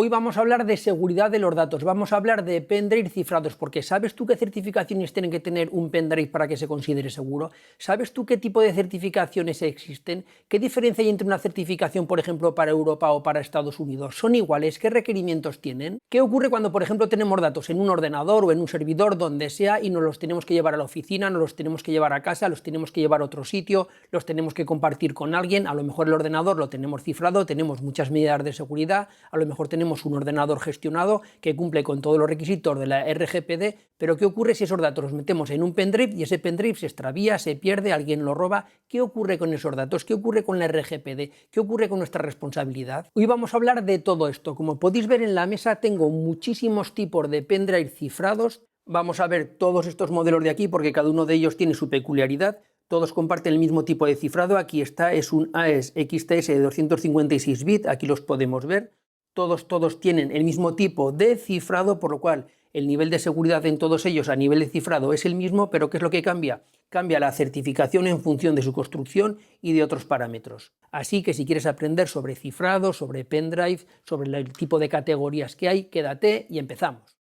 Hoy vamos a hablar de seguridad de los datos, vamos a hablar de pendrive cifrados, porque ¿sabes tú qué certificaciones tienen que tener un pendrive para que se considere seguro? ¿Sabes tú qué tipo de certificaciones existen? ¿Qué diferencia hay entre una certificación, por ejemplo, para Europa o para Estados Unidos? ¿Son iguales? ¿Qué requerimientos tienen? ¿Qué ocurre cuando, por ejemplo, tenemos datos en un ordenador o en un servidor, donde sea, y nos los tenemos que llevar a la oficina, nos los tenemos que llevar a casa, los tenemos que llevar a otro sitio, los tenemos que compartir con alguien? A lo mejor el ordenador lo tenemos cifrado, tenemos muchas medidas de seguridad, a lo mejor tenemos un ordenador gestionado que cumple con todos los requisitos de la RGPD, pero ¿qué ocurre si esos datos los metemos en un pendrive y ese pendrive se extravía, se pierde, alguien lo roba? ¿Qué ocurre con esos datos? ¿Qué ocurre con la RGPD? ¿Qué ocurre con nuestra responsabilidad? Hoy vamos a hablar de todo esto. Como podéis ver en la mesa, tengo muchísimos tipos de pendrive cifrados. Vamos a ver todos estos modelos de aquí porque cada uno de ellos tiene su peculiaridad. Todos comparten el mismo tipo de cifrado. Aquí está, es un AES XTS de 256 bits, aquí los podemos ver. Todos tienen el mismo tipo de cifrado, por lo cual el nivel de seguridad en todos ellos a nivel de cifrado es el mismo, pero ¿qué es lo que cambia? Cambia la certificación en función de su construcción y de otros parámetros. Así que si quieres aprender sobre cifrado, sobre pendrive, sobre el tipo de categorías que hay, quédate y empezamos.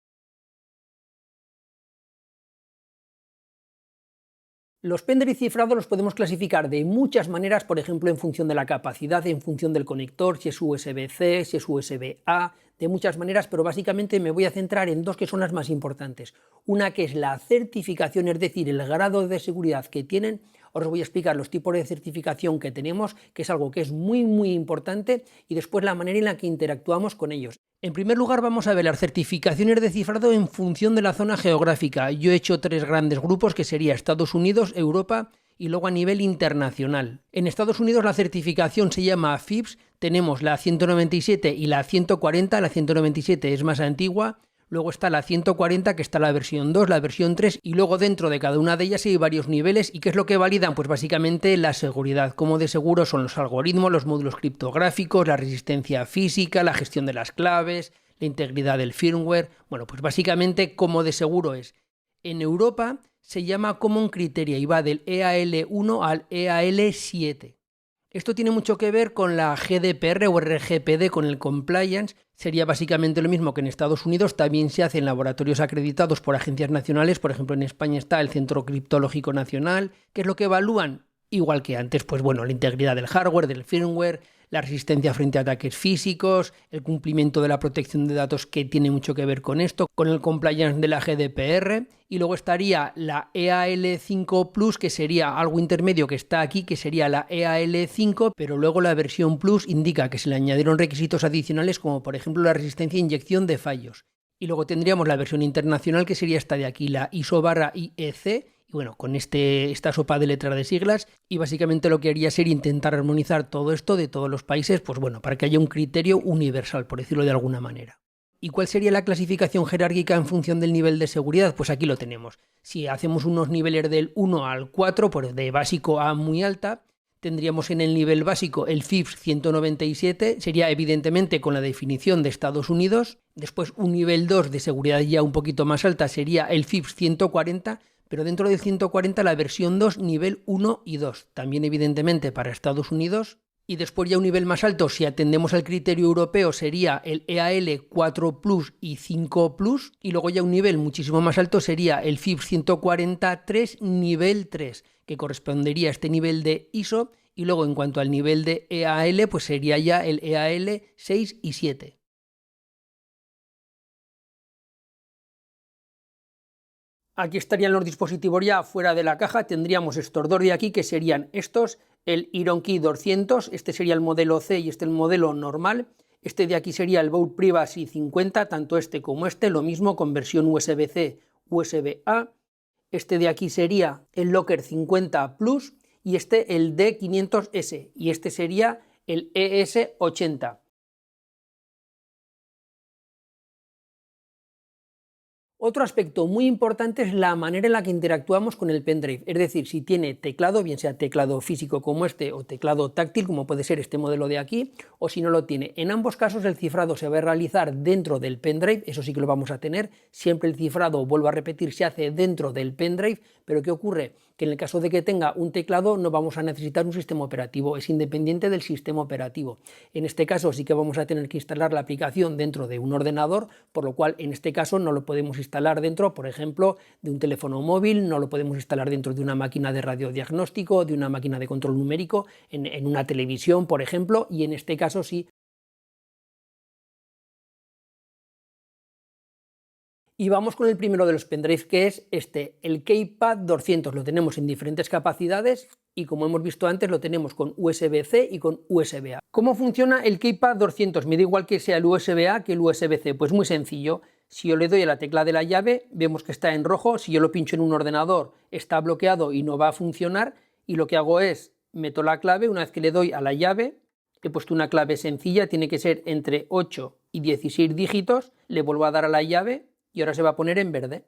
Los pendrive cifrados los podemos clasificar de muchas maneras, por ejemplo, en función de la capacidad, en función del conector, si es USB-C, si es USB-A, de muchas maneras, pero básicamente me voy a centrar en dos que son las más importantes. Una que es la certificación, es decir, el grado de seguridad que tienen. Os voy a explicar los tipos de certificación que tenemos, que es algo que es muy importante, y después la manera en la que interactuamos con ellos. En primer lugar, vamos a ver las certificaciones de cifrado en función de la zona geográfica. Yo he hecho tres grandes grupos, que sería Estados Unidos, Europa y luego a nivel internacional. En Estados Unidos la certificación se llama FIPS, tenemos la 197 y la 140, la 197 es más antigua. Luego está la 140, que está la versión 2, la versión 3, y luego dentro de cada una de ellas hay varios niveles. ¿Y qué es lo que validan? Pues básicamente la seguridad. Como de seguro son los algoritmos, los módulos criptográficos, la resistencia física, la gestión de las claves, la integridad del firmware. Bueno, pues básicamente como de seguro es. En Europa se llama Common Criteria y va del EAL1 al EAL7. Esto tiene mucho que ver con la GDPR o RGPD, con el compliance. Sería básicamente lo mismo que en Estados Unidos. También se hace en laboratorios acreditados por agencias nacionales. Por ejemplo, en España está el Centro Criptológico Nacional. ¿Qué es lo que evalúan? Igual que antes, pues bueno, la integridad del hardware, del firmware, la resistencia frente a ataques físicos, el cumplimiento de la protección de datos, que tiene mucho que ver con esto, con el compliance de la GDPR. Y luego estaría la EAL5 Plus, que sería algo intermedio que está aquí, que sería la EAL5, pero luego la versión Plus indica que se le añadieron requisitos adicionales, como por ejemplo la resistencia a inyección de fallos. Y luego tendríamos la versión internacional, que sería esta de aquí, la ISO/IEC. Y bueno, con esta sopa de letras de siglas, y básicamente lo que haría sería intentar armonizar todo esto de todos los países, pues bueno, para que haya un criterio universal, por decirlo de alguna manera. ¿Y cuál sería la clasificación jerárquica en función del nivel de seguridad? Pues aquí lo tenemos. Si hacemos unos niveles del 1 al 4, pues de básico a muy alta, tendríamos en el nivel básico el FIPS 197, sería evidentemente con la definición de Estados Unidos. Después un nivel 2 de seguridad ya un poquito más alta sería el FIPS 140, pero dentro del 140 la versión 2, nivel 1 y 2, también evidentemente para Estados Unidos. Y después ya un nivel más alto, si atendemos al criterio europeo, sería el EAL 4 Plus y 5 Plus. Y luego ya un nivel muchísimo más alto sería el FIPS 143 nivel 3, que correspondería a este nivel de ISO. Y luego en cuanto al nivel de EAL, pues sería ya el EAL 6 y 7. Aquí estarían los dispositivos ya fuera de la caja. Tendríamos estos dos de aquí, que serían estos, el IronKey 200, este sería el modelo C y este el modelo normal. Este de aquí sería el Vault Privacy 50, tanto este como este, lo mismo con versión USB-C, USB-A. Este de aquí sería el Locker 50 Plus y este el D500S, y este sería el ES80. Otro aspecto muy importante es la manera en la que interactuamos con el pendrive, es decir, si tiene teclado, bien sea teclado físico como este o teclado táctil como puede ser este modelo de aquí, o si no lo tiene. En ambos casos el cifrado se va a realizar dentro del pendrive, eso sí que lo vamos a tener, siempre el cifrado, vuelvo a repetir, se hace dentro del pendrive, pero ¿qué ocurre? Que en el caso de que tenga un teclado no vamos a necesitar un sistema operativo, es independiente del sistema operativo. En este caso sí que vamos a tener que instalar la aplicación dentro de un ordenador, por lo cual en este caso no lo podemos instalar dentro, por ejemplo, de un teléfono móvil, no lo podemos instalar dentro de una máquina de radiodiagnóstico, de una máquina de control numérico, en una televisión, por ejemplo, y en este caso sí. Y vamos con el primero de los pendrives, que es este, el Keypad 200. Lo tenemos en diferentes capacidades y, como hemos visto antes, lo tenemos con USB-C y con USB-A. ¿Cómo funciona el Keypad 200? Me da igual que sea el USB-A que el USB-C. Pues muy sencillo. Si yo le doy a la tecla de la llave, vemos que está en rojo. Si yo lo pincho en un ordenador, está bloqueado y no va a funcionar. Y lo que hago es, meto la clave. Una vez que le doy a la llave, he puesto una clave sencilla, tiene que ser entre 8 y 16 dígitos. Le vuelvo a dar a la llave y ahora se va a poner en verde.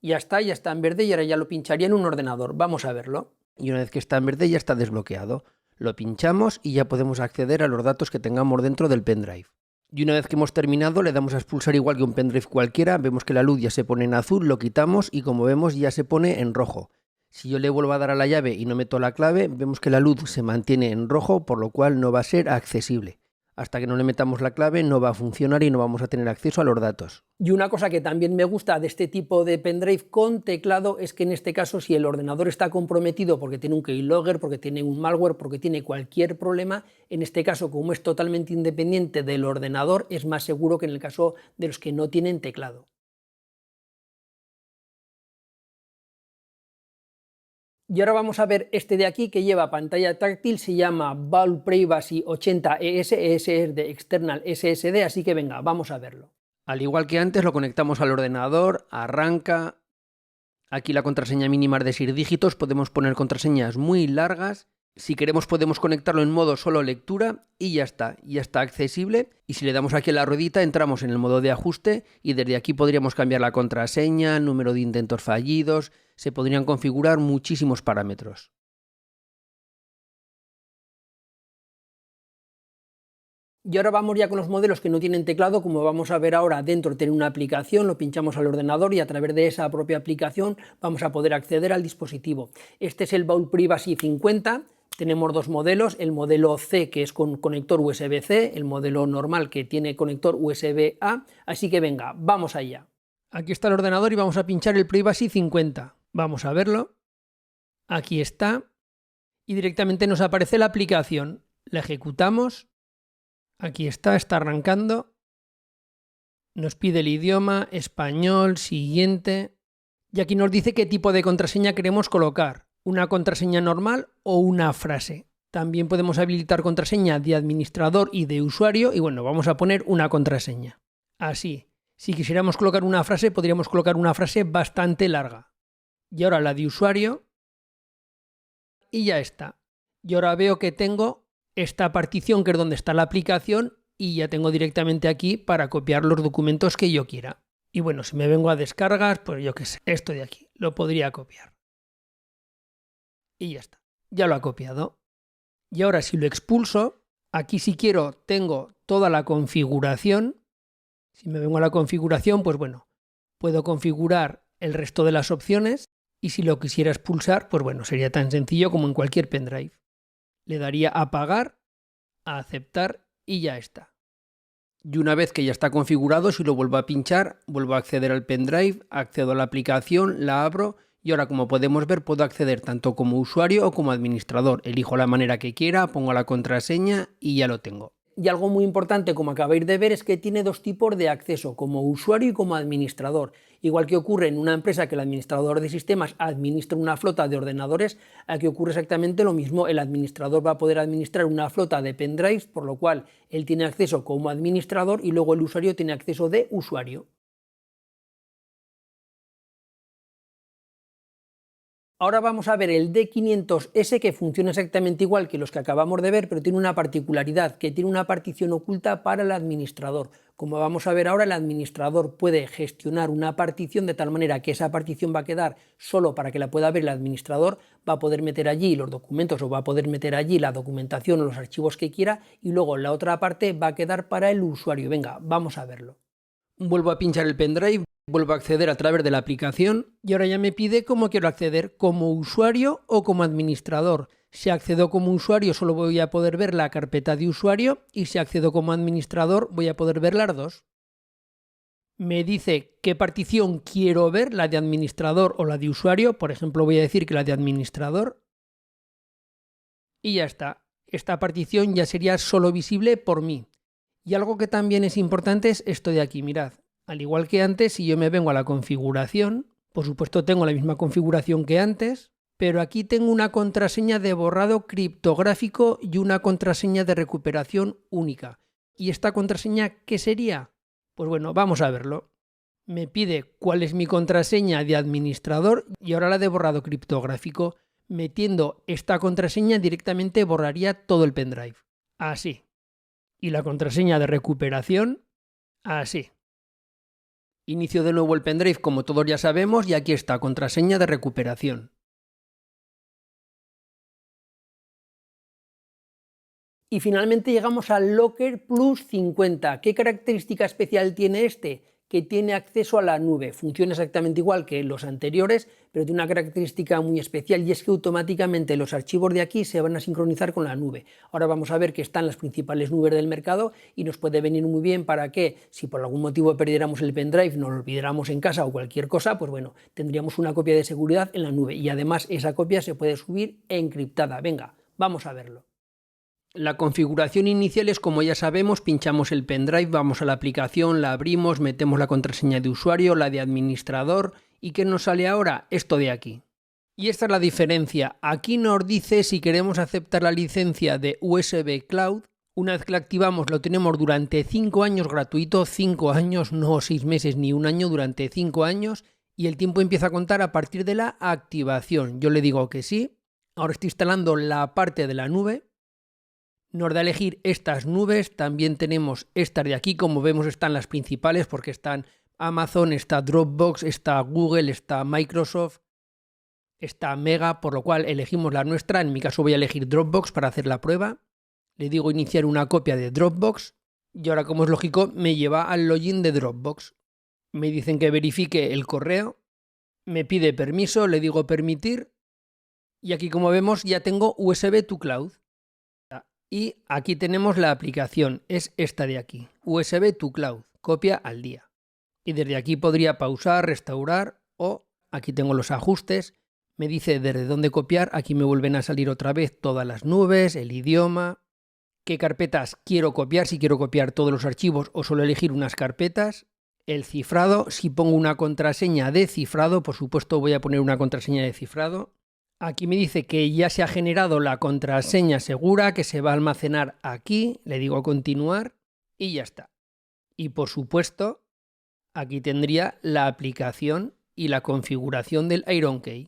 Ya está en verde y ahora ya lo pincharía en un ordenador. Vamos a verlo. Y una vez que está en verde ya está desbloqueado. Lo pinchamos y ya podemos acceder a los datos que tengamos dentro del pendrive. Y una vez que hemos terminado le damos a expulsar igual que un pendrive cualquiera, vemos que la luz ya se pone en azul, lo quitamos y como vemos ya se pone en rojo. Si yo le vuelvo a dar a la llave y no meto la clave, vemos que la luz se mantiene en rojo, por lo cual no va a ser accesible. Hasta que no le metamos la clave no va a funcionar y no vamos a tener acceso a los datos. Y una cosa que también me gusta de este tipo de pendrive con teclado es que en este caso, si el ordenador está comprometido porque tiene un keylogger, porque tiene un malware, porque tiene cualquier problema, en este caso, como es totalmente independiente del ordenador, es más seguro que en el caso de los que no tienen teclado. Y ahora vamos a ver este de aquí que lleva pantalla táctil, se llama Vault Privacy 80ES, ES es de External SSD, así que venga, vamos a verlo. Al igual que antes lo conectamos al ordenador, arranca, aquí la contraseña mínima es de 6 dígitos, podemos poner contraseñas muy largas, si queremos podemos conectarlo en modo solo lectura y ya está accesible. Y si le damos aquí a la ruedita entramos en el modo de ajuste y desde aquí podríamos cambiar la contraseña, número de intentos fallidos, se podrían configurar muchísimos parámetros. Y ahora vamos ya con los modelos que no tienen teclado, como vamos a ver ahora. Dentro tiene una aplicación, lo pinchamos al ordenador y a través de esa propia aplicación vamos a poder acceder al dispositivo. Este es el Vault Privacy 50. Tenemos dos modelos, el modelo C que es con conector USB-C, el modelo normal que tiene conector USB-A, así que venga, vamos allá. Aquí está el ordenador y vamos a pinchar el Privacy 50. Vamos a verlo. Aquí está. Y directamente nos aparece la aplicación. La ejecutamos. Aquí está arrancando. Nos pide el idioma, español, siguiente. Y aquí nos dice qué tipo de contraseña queremos colocar. Una contraseña normal o una frase. También podemos habilitar contraseña de administrador y de usuario y bueno, vamos a poner una contraseña. Así. Si quisiéramos colocar una frase, podríamos colocar una frase bastante larga. Y ahora la de usuario. Y ya está. Y ahora veo que tengo esta partición que es donde está la aplicación y ya tengo directamente aquí para copiar los documentos que yo quiera. Y bueno, si me vengo a descargas, pues yo qué sé, esto de aquí, lo podría copiar. Y ya está, ya lo ha copiado. Y ahora si lo expulso, aquí si quiero tengo toda la configuración. Si me vengo a la configuración, pues bueno, puedo configurar el resto de las opciones y si lo quisiera expulsar, pues bueno, sería tan sencillo como en cualquier pendrive. Le daría a apagar, a aceptar y ya está. Y una vez que ya está configurado, si lo vuelvo a pinchar, vuelvo a acceder al pendrive, accedo a la aplicación, la abro y ahora como podemos ver puedo acceder tanto como usuario o como administrador. Elijo la manera que quiera, pongo la contraseña y ya lo tengo. Y algo muy importante, como acabáis de ver, es que tiene dos tipos de acceso, como usuario y como administrador. Igual que ocurre en una empresa que el administrador de sistemas administra una flota de ordenadores, aquí ocurre exactamente lo mismo. El administrador va a poder administrar una flota de pendrives, por lo cual él tiene acceso como administrador y luego el usuario tiene acceso de usuario. Ahora vamos a ver el D500S, que funciona exactamente igual que los que acabamos de ver, pero tiene una particularidad, que tiene una partición oculta para el administrador. Como vamos a ver ahora, el administrador puede gestionar una partición de tal manera que esa partición va a quedar solo para que la pueda ver el administrador, va a poder meter allí los documentos o va a poder meter allí la documentación o los archivos que quiera, y luego la otra parte va a quedar para el usuario. Venga, vamos a verlo. Vuelvo a pinchar el pendrive. Vuelvo a acceder a través de la aplicación y ahora ya me pide cómo quiero acceder, como usuario o como administrador. Si accedo como usuario solo voy a poder ver la carpeta de usuario y si accedo como administrador voy a poder ver las dos. Me dice qué partición quiero ver, la de administrador o la de usuario. Por ejemplo, voy a decir que la de administrador. Y ya está. Esta partición ya sería solo visible por mí. Y algo que también es importante es esto de aquí, mirad. Al igual que antes, si yo me vengo a la configuración, por supuesto tengo la misma configuración que antes, pero aquí tengo una contraseña de borrado criptográfico y una contraseña de recuperación única. ¿Y esta contraseña qué sería? Pues bueno, vamos a verlo. Me pide cuál es mi contraseña de administrador y ahora la de borrado criptográfico. Metiendo esta contraseña directamente borraría todo el pendrive. Así. Y la contraseña de recuperación, así. Inicio de nuevo el pendrive como todos ya sabemos y aquí está, contraseña de recuperación. Y finalmente llegamos al Locker Plus 50. ¿Qué característica especial tiene este? Que tiene acceso a la nube. Funciona exactamente igual que los anteriores, pero tiene una característica muy especial y es que automáticamente los archivos de aquí se van a sincronizar con la nube. Ahora vamos a ver que están las principales nubes del mercado y nos puede venir muy bien para que, si por algún motivo perdiéramos el pendrive, nos lo olvidáramos en casa o cualquier cosa, pues bueno, tendríamos una copia de seguridad en la nube y además esa copia se puede subir encriptada. Venga, vamos a verlo. La configuración inicial es como ya sabemos, pinchamos el pendrive, vamos a la aplicación, la abrimos, metemos la contraseña de usuario, la de administrador y ¿qué nos sale ahora? Esto de aquí. Y esta es la diferencia. Aquí nos dice si queremos aceptar la licencia de USB Cloud. Una vez que la activamos lo tenemos durante 5 años gratuito, 5 años, no 6 meses ni un año, durante 5 años y el tiempo empieza a contar a partir de la activación. Yo le digo que sí. Ahora estoy instalando la parte de la nube. Nos da a elegir estas nubes, también tenemos estas de aquí, como vemos están las principales porque están Amazon, está Dropbox, está Google, está Microsoft, está Mega, por lo cual elegimos la nuestra. En mi caso voy a elegir Dropbox para hacer la prueba. Le digo iniciar una copia de Dropbox y ahora, como es lógico, me lleva al login de Dropbox. Me dicen que verifique el correo, me pide permiso, le digo permitir y aquí, como vemos, ya tengo USB to Cloud. Y aquí tenemos la aplicación, es esta de aquí, USB to Cloud, copia al día. Y desde aquí podría pausar, restaurar o aquí tengo los ajustes, me dice desde dónde copiar, aquí me vuelven a salir otra vez todas las nubes, el idioma, qué carpetas quiero copiar, si quiero copiar todos los archivos o solo elegir unas carpetas, el cifrado, si pongo una contraseña de cifrado, por supuesto voy a poner una contraseña de cifrado. Aquí me dice que ya se ha generado la contraseña segura que se va a almacenar aquí, le digo continuar y ya está. Y por supuesto, aquí tendría la aplicación y la configuración del IronKey.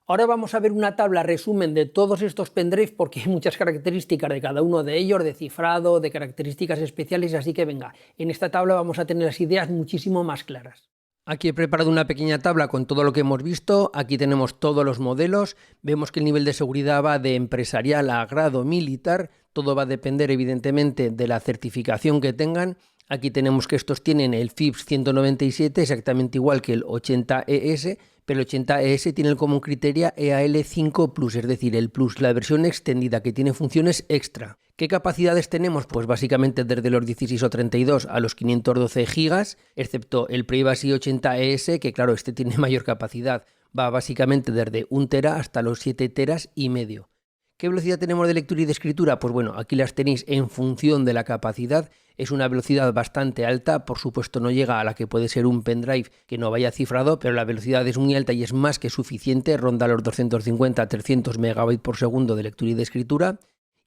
Ahora vamos a ver una tabla resumen de todos estos pendrives porque hay muchas características de cada uno de ellos, de cifrado, de características especiales, así que venga, en esta tabla vamos a tener las ideas muchísimo más claras. Aquí he preparado una pequeña tabla con todo lo que hemos visto, aquí tenemos todos los modelos, vemos que el nivel de seguridad va de empresarial a grado militar, todo va a depender evidentemente de la certificación que tengan. Aquí tenemos que estos tienen el FIPS 197, exactamente igual que el 80ES, pero el 80ES tiene el común criterio EAL5 Plus, es decir, el Plus, la versión extendida que tiene funciones extra. ¿Qué capacidades tenemos? Pues básicamente desde los 16 o 32 a los 512 GB, excepto el Privacy 80ES, que claro, este tiene mayor capacidad, va básicamente desde 1 tera hasta los 7 teras y medio. ¿Qué velocidad tenemos de lectura y de escritura? Pues bueno, aquí las tenéis en función de la capacidad. Es una velocidad bastante alta, por supuesto no llega a la que puede ser un pendrive que no vaya cifrado, pero la velocidad es muy alta y es más que suficiente, ronda los 250 a 300 megabytes por segundo de lectura y de escritura.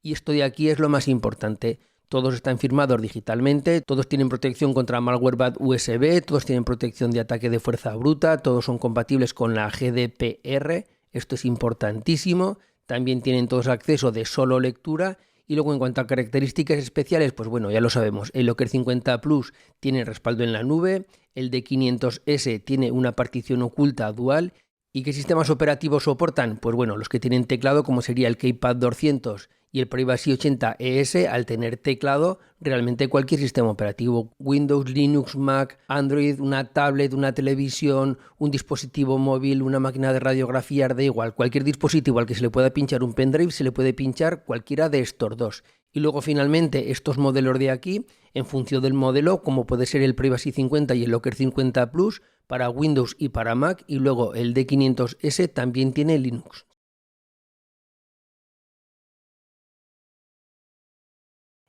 Y esto de aquí es lo más importante. Todos están firmados digitalmente, todos tienen protección contra malware bad USB, todos tienen protección de ataque de fuerza bruta, todos son compatibles con la GDPR, esto es importantísimo. También tienen todos acceso de solo lectura. Y luego en cuanto a características especiales, pues bueno, ya lo sabemos, el Locker 50 Plus tiene respaldo en la nube, el D500S tiene una partición oculta dual. ¿Y qué sistemas operativos soportan? Pues bueno, los que tienen teclado, como sería el Keypad 200 y el Privacy 80 ES, al tener teclado, realmente cualquier sistema operativo, Windows, Linux, Mac, Android, una tablet, una televisión, un dispositivo móvil, una máquina de radiografía, da igual, cualquier dispositivo al que se le pueda pinchar un pendrive, se le puede pinchar cualquiera de estos dos. Y luego finalmente estos modelos de aquí, en función del modelo, como puede ser el Privacy 50 y el Locker 50 Plus, para Windows y para Mac, y luego el D500S también tiene Linux.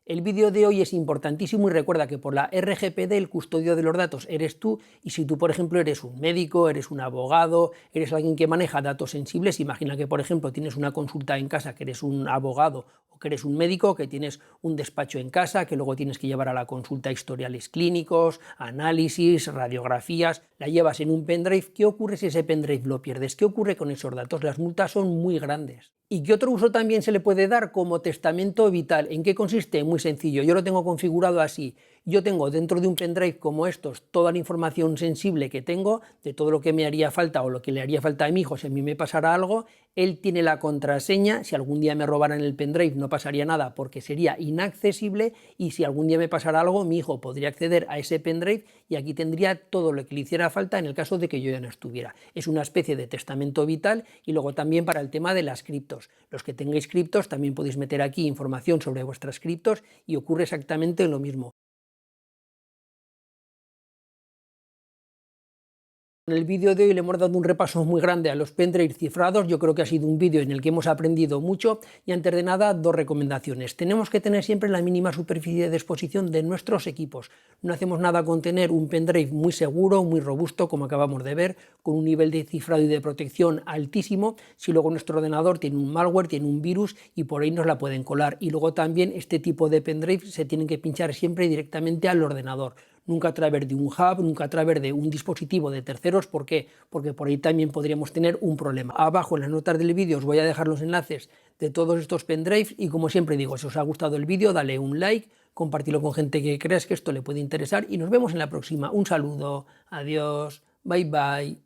El vídeo de hoy es importantísimo y recuerda que por la RGPD el custodio de los datos eres tú, y si tú, por ejemplo, eres un médico, eres un abogado, eres alguien que maneja datos sensibles, imagina que, por ejemplo, tienes una consulta en casa, que eres un abogado, o que eres un médico, que tienes un despacho en casa, que luego tienes que llevar a la consulta historiales clínicos, análisis, radiografías, la llevas en un pendrive. ¿Qué ocurre si ese pendrive lo pierdes? ¿Qué ocurre con esos datos? Las multas son muy grandes. ¿Y qué otro uso también se le puede dar como testamento vital? ¿En qué consiste? Muy sencillo, yo lo tengo configurado así. Yo tengo dentro de un pendrive como estos toda la información sensible que tengo, de todo lo que me haría falta o lo que le haría falta a mi hijo si a mí me pasara algo. Él tiene la contraseña, si algún día me robaran el pendrive no pasaría nada porque sería inaccesible, y si algún día me pasara algo, mi hijo podría acceder a ese pendrive y aquí tendría todo lo que le hiciera falta en el caso de que yo ya no estuviera. Es una especie de testamento vital. Y luego también para el tema de las criptos. Los que tengáis criptos también podéis meter aquí información sobre vuestras criptos y ocurre exactamente lo mismo. En el vídeo de hoy le hemos dado un repaso muy grande a los pendrives cifrados. Yo creo que ha sido un vídeo en el que hemos aprendido mucho, y antes de nada, dos recomendaciones. Tenemos que tener siempre la mínima superficie de exposición de nuestros equipos. No hacemos nada con tener un pendrive muy seguro, muy robusto, como acabamos de ver, con un nivel de cifrado y de protección altísimo, si luego nuestro ordenador tiene un malware, tiene un virus y por ahí nos la pueden colar. Y luego también este tipo de pendrive se tienen que pinchar siempre directamente al ordenador. Nunca a través de un hub, nunca a través de un dispositivo de terceros. ¿Por qué? Porque por ahí también podríamos tener un problema. Abajo en las notas del vídeo os voy a dejar los enlaces de todos estos pendrives, y como siempre digo, si os ha gustado el vídeo, dale un like, compartidlo con gente que creas que esto le puede interesar y nos vemos en la próxima. Un saludo, adiós, bye bye.